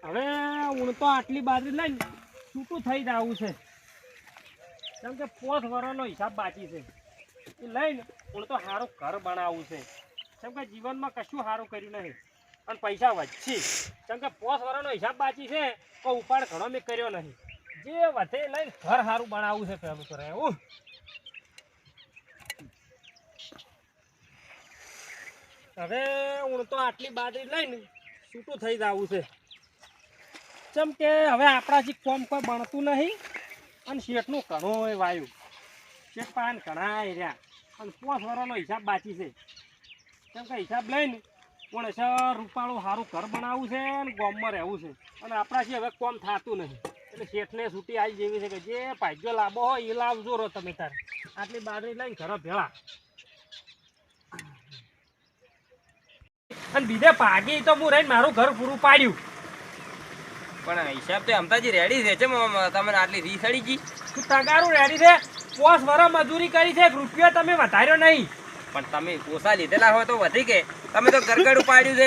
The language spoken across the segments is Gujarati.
હવે હું તો આટલી બાજરી લઈને છૂટું થઈ જવું છે, કેમ કે 5 વર્ષનો હિસાબ બાકી છે. એ લઈને હું તો સારું ઘર બનાવવું છે, કેમ કે જીવનમાં કશું સારું કર્યું નહીં અને પૈસા વધશે. કેમ કે 5 વર્ષનો હિસાબ બાકી છે તો ઉપાડ ઘણો મેં કર્યો નહીં. જે વધે લઈને ઘર સારું બનાવવું છે પહેલું તો રહેવું. હવે હું તો આટલી બાજરી લઈને છૂટું થઈ જવું છે, કેમ કે હવે આપણાથી કોમ કોઈ બનતું નહીં અને શેઠનું ઘણું વાયુ શેઠ પાન ઘણા રહ્યા અને 5 વર્ષનો હિસાબ બાકી છે. કેમ કે હિસાબ લઈને પણ સર રૂપાળું સારું ઘર બનાવવું છે અને ગામમાં રહેવું છે અને આપણાથી હવે કોમ થતું નહીં. એટલે શેઠને છૂટી આવી જેવી છે કે જે ભાગ્યો લાભો હોય એ લાવજો રહો તમે તારે. આટલી બાજરી લઈને ઘરે ભેળા અને બીજે ભાગી તો હું રહીને મારું ઘર પૂરું પાડ્યું. પણ હિસાબ તો અમતાજી રેડી છે તમને આટલી રી સડી ગઈ. તું તગારું રેડી છે. 5 વર્ષ મજૂરી કરી છે, રૂપિયો તમે વધાર્યો નહીં. પણ તમે ઓછા લીધેલા હોય તો વધી કે તમે તો ગરગડું પાડ્યું છે.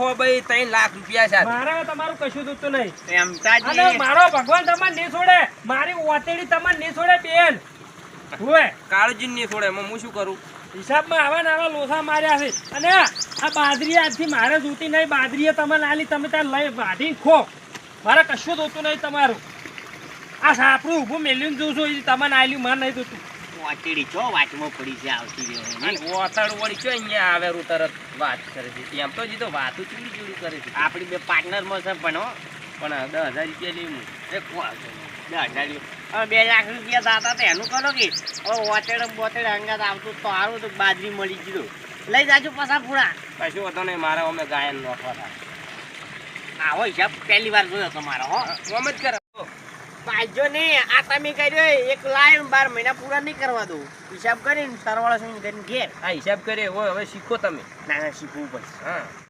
હો ભાઈ 3 લાખ રૂપિયા છે. મારે તમારું કશું દૂધતું નહીં. અમતાજી અને મારો ભગવાન તમને નહીં છોડે, મારી ઓતેડી તમને નહીં છોડે બેન. હોય કાળજી નહીં છોડે. હું શું કરું? હિસાબમાં આવા ને આવા લોસા માર્યા છે. અને આ બાજરી આજથી મારે જોતી નહીં. બાજરીએ તમે નાલી તમે ત્યાં લઈ વાઢી ખો. મારે કશું જોતું નહીં તમારું. આ સાપડું ઊભું મેલ્યું જોઉં છું, તમને આલ્યું માર નહીં જોતું. વાટેડી છો વાટમાં પડી છે આવતી રહે. ઓથાડું વળી છો અહીંયા આવેલું તરત વાત કરે છે. એમ તો જીતો વાતું ચૂડી કરે છે. આપણી બે પાર્ટનરમાં છે પણ પણ 10,000 રૂપિયા લેવું એ કોણ 10,000 હવે 2 લાખ રૂપિયા થતા તો એનું કરો કે હવે વાટેડે બોટેડે અંગાત આવતું તો સારું તો બાજરી મળી ગયું લઈ જાજો પાછા પૂરા. કશું હતો નહીં. મારે અમે ગાયન નોખવા થાય. આવો હિસાબ પહેલી વાર જોયો તમારો હો. ઓમ જ કરે. પાજો ને આ તમે કર્યો એક લાઈન 12 મહિના પૂરા નહીં કરવા દો. હિસાબ કરીને સરવાળા કરીને ઘેર. આ હિસાબ કરે હોય હવે શીખો તમે. ના શીખવું પડશે. હા